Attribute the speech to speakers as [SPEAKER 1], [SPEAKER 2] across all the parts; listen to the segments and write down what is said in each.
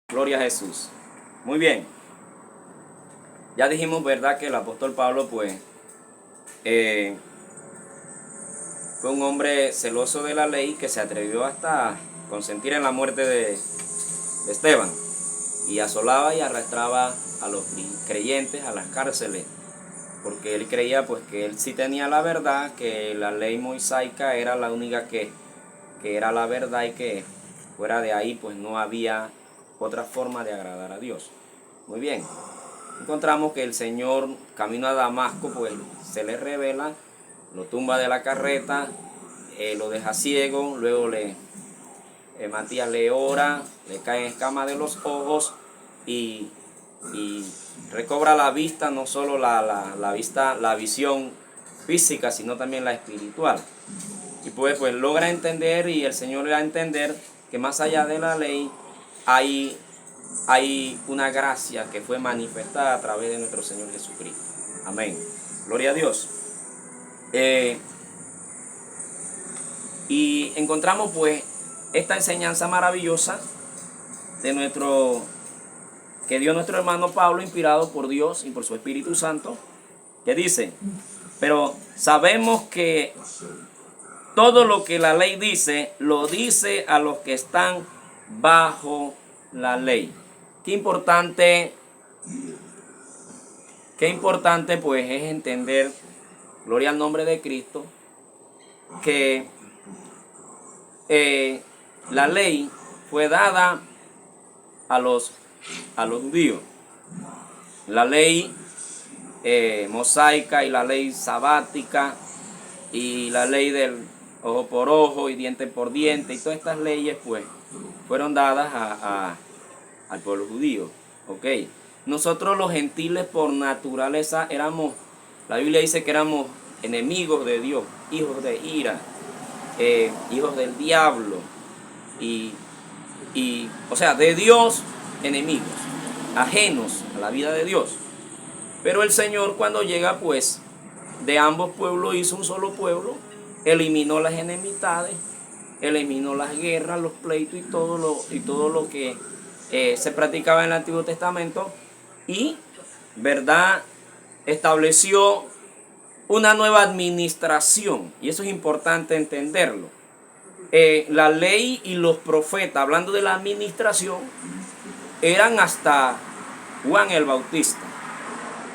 [SPEAKER 1] Gloria a Jesús. Muy bien. Ya dijimos, ¿verdad?, que el apóstol Pablo, pues, fue un hombre celoso de la ley que se atrevió hasta consentir en la muerte de Esteban, y asolaba y arrastraba a los creyentes a las cárceles, porque él creía, pues, que él sí tenía la verdad, que la ley mosaica era la única que era la verdad, y que fuera de ahí, pues, no había otra forma de agradar a Dios. Muy bien. Encontramos que el Señor, camino a Damasco, pues se le revela, lo tumba de la carreta, lo deja ciego, luego Matías le ora, le cae escama de los ojos y recobra la vista, no solo la vista, la visión física, sino también la espiritual. Y pues logra entender, y el Señor le da a entender que más allá de la ley hay una gracia que fue manifestada a través de nuestro Señor Jesucristo. Amén. Gloria a Dios. Y encontramos, pues, esta enseñanza maravillosa que dio nuestro hermano Pablo, inspirado por Dios y por su Espíritu Santo, que dice: pero sabemos que todo lo que la ley dice, lo dice a los que están bajo la ley. Qué importante pues es entender, gloria al nombre de Cristo, que la ley fue dada a los judíos. La ley mosaica y la ley sabática y la ley del ojo por ojo y diente por diente, y todas estas leyes, pues, fueron dadas al pueblo judío. Ok. Nosotros los gentiles por naturaleza la Biblia dice que éramos enemigos de Dios, hijos de ira, hijos del diablo, o sea, de Dios enemigos, ajenos a la vida de Dios. Pero el Señor, cuando llega, pues, de ambos pueblos hizo un solo pueblo, eliminó las enemistades, eliminó las guerras, los pleitos y todo lo que se practicaba en el Antiguo Testamento, y, ¿verdad?, estableció una nueva administración, y eso es importante entenderlo. La ley y los profetas, hablando de la administración, eran hasta Juan el Bautista.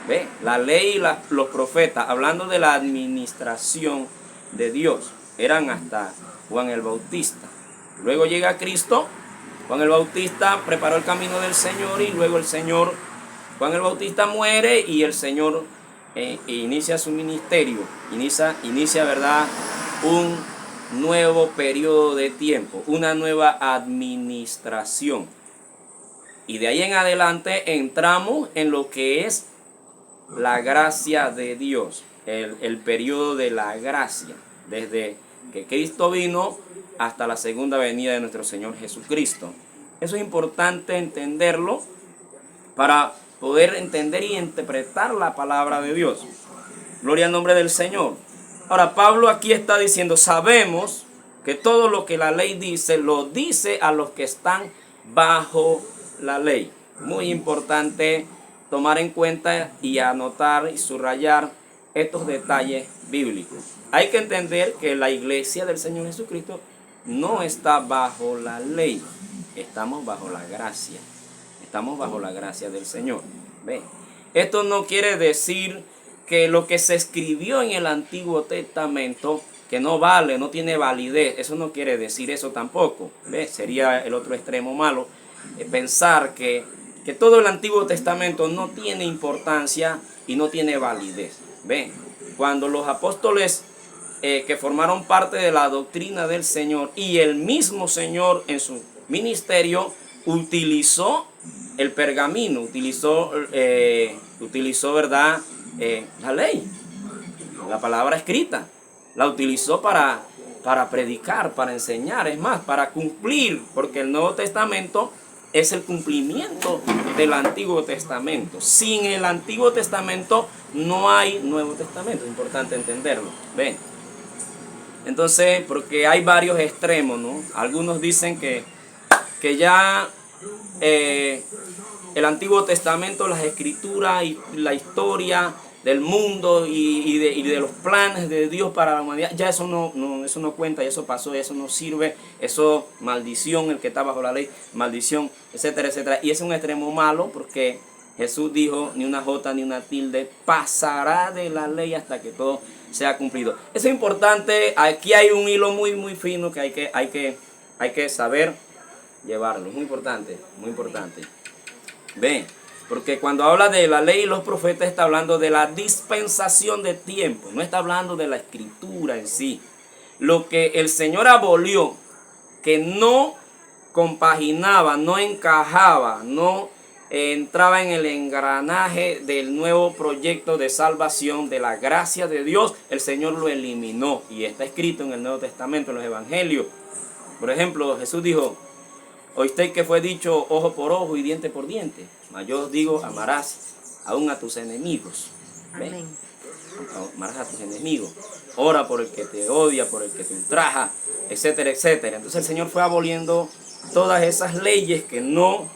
[SPEAKER 1] ¿Ve? La ley y los profetas, hablando de la administración de Dios, eran hasta Juan el Bautista. Luego llega Cristo, Juan el Bautista preparó el camino del Señor, y luego Juan el Bautista muere, y el Señor inicia su ministerio, inicia, ¿verdad?, un nuevo periodo de tiempo, una nueva administración. Y de ahí en adelante entramos en lo que es la gracia de Dios, el periodo de la gracia, desde que Cristo vino hasta la segunda venida de nuestro Señor Jesucristo. Eso es importante entenderlo para poder entender y interpretar la palabra de Dios. Gloria al nombre del Señor. Ahora, Pablo aquí está diciendo: sabemos que todo lo que la ley dice, lo dice a los que están bajo la ley. Muy importante tomar en cuenta y anotar y subrayar estos detalles bíblicos. Hay que entender que la iglesia del Señor Jesucristo no está bajo la ley, estamos bajo la gracia. Estamos bajo la gracia del Señor. ¿Ve? Esto no quiere decir que lo que se escribió en el Antiguo Testamento, que no vale, no tiene validez. Eso no quiere decir eso tampoco. ¿Ve? Sería el otro extremo malo, pensar que todo el Antiguo Testamento no tiene importancia y no tiene validez. ¿Ve? Cuando los apóstoles que formaron parte de la doctrina del Señor, y el mismo Señor en su ministerio utilizó el pergamino, utilizó, ¿verdad?, la ley, la palabra escrita, la utilizó para predicar, para enseñar, es más, para cumplir, porque el Nuevo Testamento es el cumplimiento del Antiguo Testamento. Sin el Antiguo Testamento no hay Nuevo Testamento, es importante entenderlo. ¿Ven? Entonces, porque hay varios extremos, ¿no? Algunos dicen que ya el Antiguo Testamento, las escrituras y la historia del mundo y de los planes de Dios para la humanidad, ya eso eso no cuenta, ya eso pasó, eso no sirve, eso maldición, el que está bajo la ley, maldición, etcétera, etcétera. Y es un extremo malo porque Jesús dijo, ni una jota ni una tilde pasará de la ley hasta que todo sea cumplido. Eso es importante, aquí hay un hilo muy muy fino que hay que saber llevarlo, muy importante, muy importante. Ven. Porque cuando habla de la ley y los profetas está hablando de la dispensación de tiempo, no está hablando de la escritura en sí. Lo que el Señor abolió, que no compaginaba, no encajaba, no entraba en el engranaje del nuevo proyecto de salvación, de la gracia de Dios, el Señor lo eliminó. Y está escrito en el Nuevo Testamento, en los Evangelios. Por ejemplo, Jesús dijo, oísteis que fue dicho ojo por ojo y diente por diente. Mas yo os digo, amarás aún a tus enemigos. Amén. Amarás a tus enemigos. Ora por el que te odia, por el que te ultraja, etcétera, etcétera. Entonces el Señor fue aboliendo todas esas leyes que no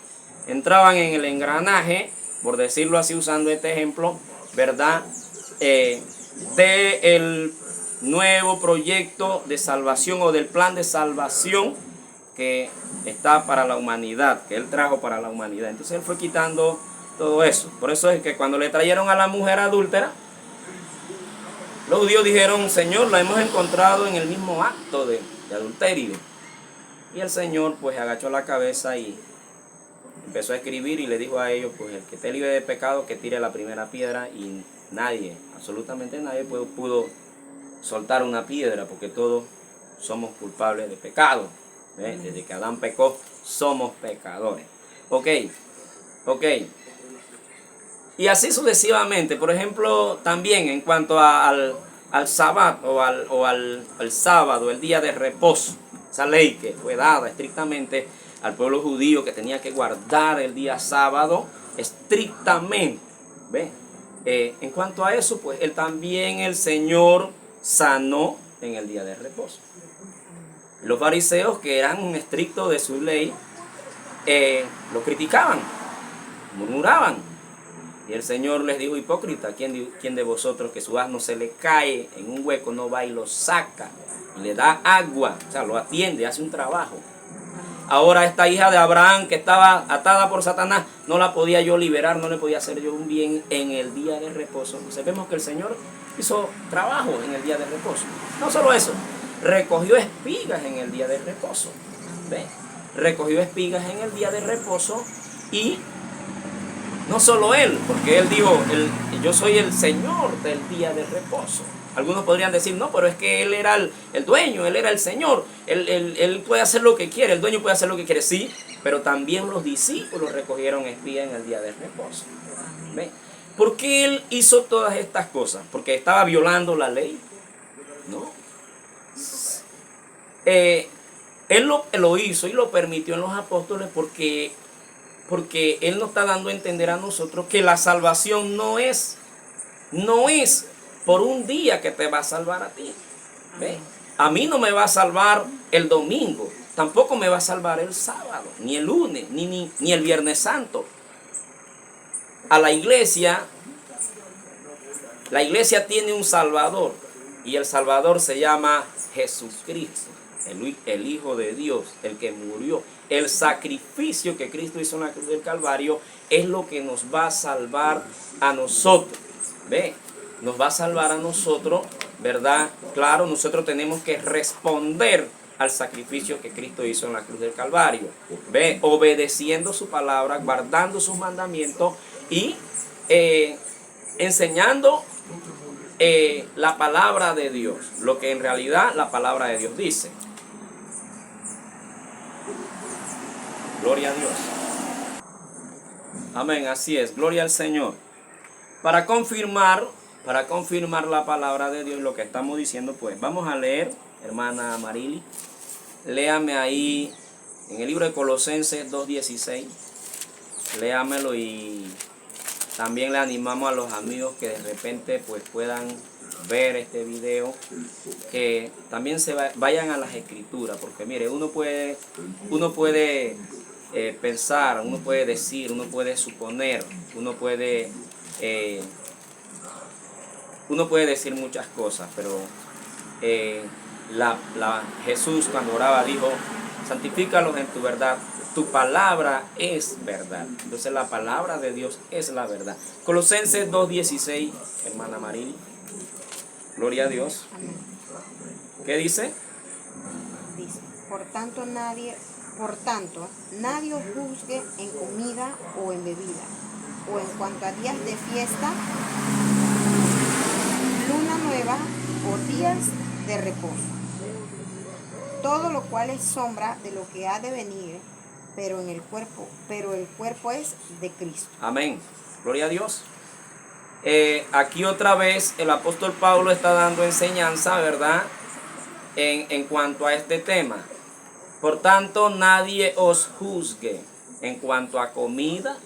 [SPEAKER 1] entraban en el engranaje, por decirlo así, usando este ejemplo, ¿verdad? Del nuevo proyecto de salvación o del plan de salvación que está para la humanidad, que Él trajo para la humanidad. Entonces Él fue quitando todo eso. Por eso es que cuando le trajeron a la mujer adúltera, los judíos dijeron, Señor, la hemos encontrado en el mismo acto de adulterio. Y el Señor pues agachó la cabeza y empezó a escribir y le dijo a ellos, pues el que esté libre de pecado que tire la primera piedra, y nadie, absolutamente nadie pudo soltar una piedra porque todos somos culpables de pecado. Desde que Adán pecó, somos pecadores. Ok. Y así sucesivamente. Por ejemplo, también en cuanto al sábado o al sábado, el día de reposo. Esa ley que fue dada estrictamente al pueblo judío que tenía que guardar el día sábado estrictamente. ¿Ve? En cuanto a eso, pues también el Señor sanó en el día de reposo. Los fariseos, que eran estrictos de su ley, lo criticaban, murmuraban. Y el Señor les dijo, hipócrita, ¿quién de vosotros que su asno se le cae en un hueco no va y lo saca y le da agua? O sea, lo atiende, hace un trabajo. Ahora esta hija de Abraham que estaba atada por Satanás, no la podía yo liberar, no le podía hacer yo un bien en el día de reposo. Entonces vemos que el Señor hizo trabajo en el día de reposo. No solo eso, recogió espigas en el día de reposo. ¿Ve? Recogió espigas en el día de reposo y no solo él, porque él dijo, yo soy el Señor del día de reposo. Algunos podrían decir, no, pero es que él era el dueño, él era el Señor, él puede hacer lo que quiere, el dueño puede hacer lo que quiere, sí, pero también los discípulos recogieron espigas en el día de reposo. ¿Ve? ¿Por qué él hizo todas estas cosas? ¿Porque estaba violando la ley? No. Él lo hizo y lo permitió en los apóstoles porque él nos está dando a entender a nosotros que la salvación no es por un día que te va a salvar a ti. ¿Ve? A mí no me va a salvar el domingo, tampoco me va a salvar el sábado, ni el lunes, ni el viernes santo. A la iglesia tiene un Salvador y el Salvador se llama Jesucristo, el Hijo de Dios, el que murió. El sacrificio que Cristo hizo en la cruz del Calvario es lo que nos va a salvar a nosotros. ¿Ve? Nos va a salvar a nosotros, ¿verdad? Claro, nosotros tenemos que responder al sacrificio que Cristo hizo en la cruz del Calvario. ¿Ve? Obedeciendo su palabra, guardando sus mandamientos y enseñando la palabra de Dios, lo que en realidad la palabra de Dios dice. Gloria a Dios. Amén, así es, gloria al Señor. Para confirmar la palabra de Dios, lo que estamos diciendo, pues vamos a leer, hermana Marily, léame ahí en el libro de Colosenses 2:16, léamelo, y también le animamos a los amigos que de repente pues puedan ver este video, que también vayan a las escrituras, porque mire, uno puede pensar, uno puede decir, uno puede suponer, eh, uno puede decir muchas cosas, pero Jesús cuando oraba dijo, santifícalos en tu verdad, tu palabra es verdad. Entonces la palabra de Dios es la verdad. Colosenses 2:16, hermana Maril, gloria a Dios. ¿Qué dice?
[SPEAKER 2] Dice, por tanto nadie os juzgue en comida o en bebida, o en cuanto a días de fiesta, luna nueva o días de reposo. Todo lo cual es sombra de lo que ha de venir, pero el cuerpo es de Cristo.
[SPEAKER 1] Amén. Gloria a Dios. Aquí otra vez el apóstol Pablo está dando enseñanza, ¿verdad? En cuanto a este tema. Por tanto, nadie os juzgue en cuanto a comida,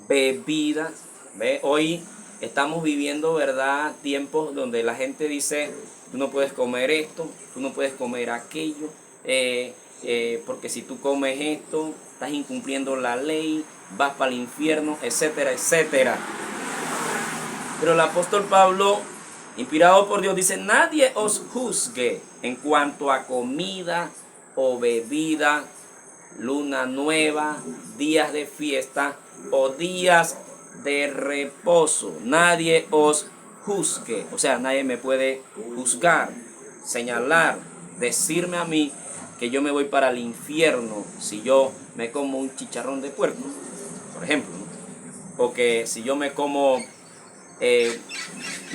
[SPEAKER 1] bebida. ¿Ve? Hoy estamos viviendo, ¿verdad?, tiempos donde la gente dice, tú no puedes comer esto, tú no puedes comer aquello, porque si tú comes esto, estás incumpliendo la ley, vas para el infierno, etcétera, etcétera. Pero el apóstol Pablo, inspirado por Dios, dice, nadie os juzgue en cuanto a comida o bebida, luna nueva, días de fiesta o días de reposo. Nadie os juzgue, o sea, nadie me puede juzgar, señalar, decirme a mí que yo me voy para el infierno si yo me como un chicharrón de puerco, por ejemplo, ¿no? O que si yo me como un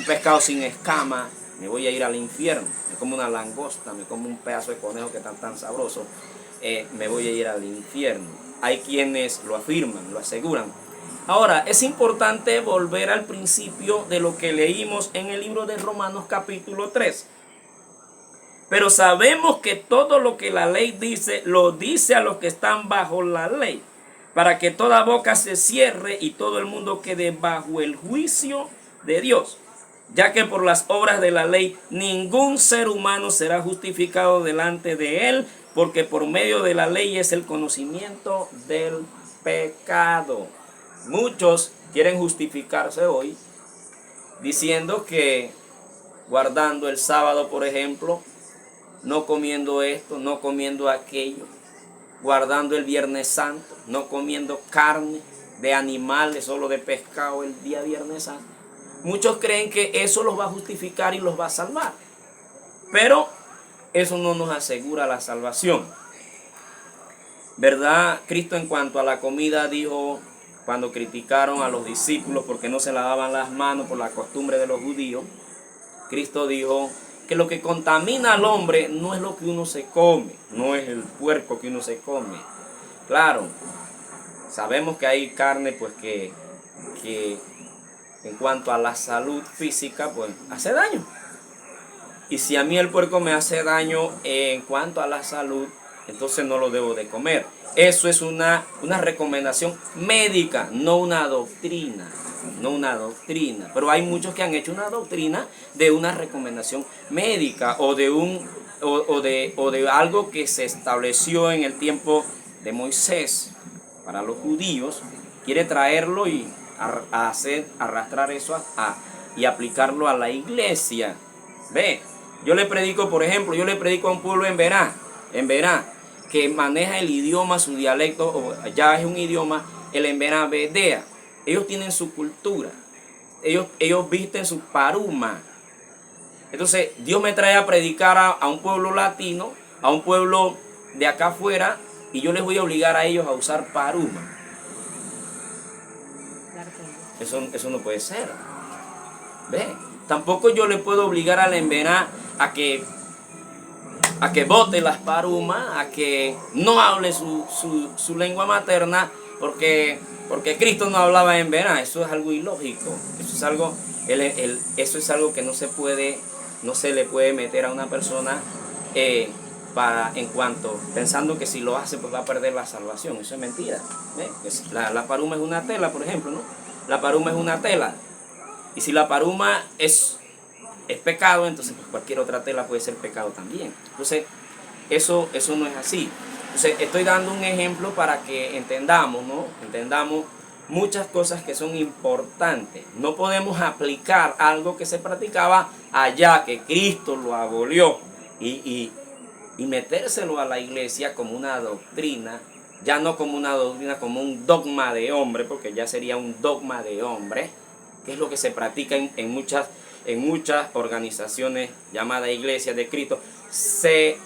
[SPEAKER 1] pescado sin escama, me voy a ir al infierno. Me como una langosta, me como un pedazo de conejo que está tan sabroso, me voy a ir al infierno. Hay quienes lo afirman, lo aseguran. Ahora, es importante volver al principio de lo que leímos en el libro de Romanos capítulo 3. Pero sabemos que todo lo que la ley dice, lo dice a los que están bajo la ley, para que toda boca se cierre y todo el mundo quede bajo el juicio de Dios, ya que por las obras de la ley ningún ser humano será justificado delante de él, porque por medio de la ley es el conocimiento del pecado. Muchos quieren justificarse hoy diciendo que guardando el sábado, por ejemplo, no comiendo esto, no comiendo aquello, guardando el Viernes Santo, no comiendo carne de animales, solo de pescado el día Viernes Santo. Muchos creen que eso los va a justificar y los va a salvar, pero eso no nos asegura la salvación, ¿verdad? Cristo en cuanto a la comida dijo, cuando criticaron a los discípulos porque no se lavaban las manos por la costumbre de los judíos, Cristo dijo que lo que contamina al hombre no es lo que uno se come, no es el puerco que uno se come. Claro, sabemos que hay carne pues que en cuanto a la salud física pues hace daño. Y si a mí el puerco me hace daño en cuanto a la salud, entonces no lo debo de comer. Eso es una recomendación médica, no una doctrina. No una doctrina, pero hay muchos que han hecho una doctrina de una recomendación médica o de algo que se estableció en el tiempo de Moisés para los judíos. Quiere traerlo y arrastrar eso y aplicarlo a la iglesia. Ve, yo le predico, por ejemplo, a un pueblo en Verá, que maneja el idioma, su dialecto, o ya es un idioma, el Emberá Bedea. Ellos tienen su cultura, ellos visten su paruma. Entonces Dios me trae a predicar a un pueblo latino, a un pueblo de acá afuera, y yo les voy a obligar a ellos a usar paruma. Eso no puede ser. ¿Ve? Tampoco yo le puedo obligar a la Emberá a que bote las parumas, a que no hable su lengua materna, porque Cristo no hablaba en Emberá. Eso es algo ilógico. Eso es algo que no se le puede meter a una persona pensando que si lo hace pues va a perder la salvación. Eso es mentira. La paruma es una tela, por ejemplo, ¿no? La paruma es una tela. Y si la paruma es pecado, entonces pues cualquier otra tela puede ser pecado también. Entonces, eso no es así. Entonces, estoy dando un ejemplo para que entendamos, ¿no? Entendamos muchas cosas que son importantes. No podemos aplicar algo que se practicaba allá, que Cristo lo abolió, y metérselo a la iglesia como una doctrina, ya no como una doctrina, como un dogma de hombre, porque ya sería un dogma de hombre, que es lo que se practica en muchas organizaciones llamadas iglesias de Cristo. Se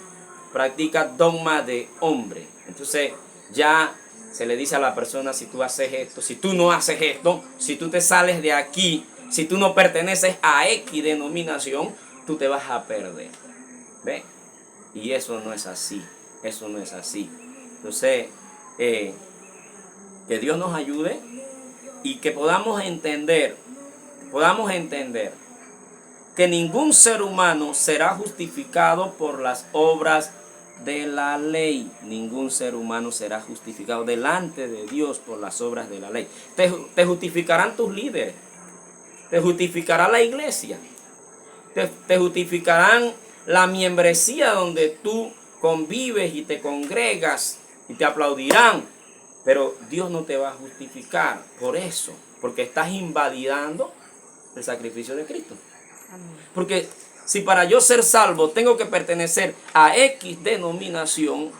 [SPEAKER 1] practica dogma de hombre. Entonces ya se le dice a la persona: si tú haces esto, si tú no haces esto, si tú te sales de aquí, si tú no perteneces a X denominación, tú te vas a perder. ¿Ve? Y eso no es así. Eso no es así. Entonces, que Dios nos ayude y que podamos entender que ningún ser humano será justificado por las obras de la ley. Ningún ser humano será justificado delante de Dios por las obras de la ley. Te justificarán tus líderes, te justificará la iglesia, te justificarán la membresía donde tú convives y te congregas, y te aplaudirán, pero Dios no te va a justificar por eso, porque estás invalidando el sacrificio de Cristo. Porque si para yo ser salvo tengo que pertenecer a X denominación,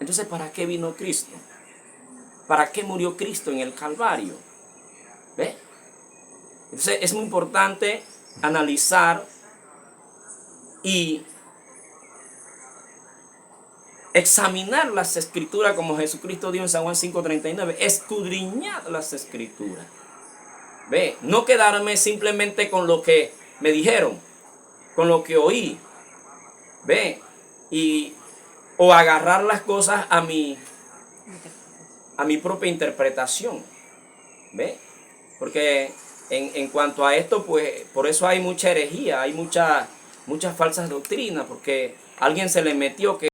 [SPEAKER 1] entonces ¿para qué vino Cristo? ¿Para qué murió Cristo en el Calvario? ¿Ve? Entonces es muy importante analizar y examinar las escrituras, como Jesucristo dijo en San Juan 5:39, escudriñad las escrituras. Ve, no quedarme simplemente con lo que me dijeron, con lo que oí. Ve, o agarrar las cosas a mi propia interpretación. Ve, porque en cuanto a esto, pues por eso hay mucha herejía, hay muchas falsas doctrinas, porque alguien se le metió que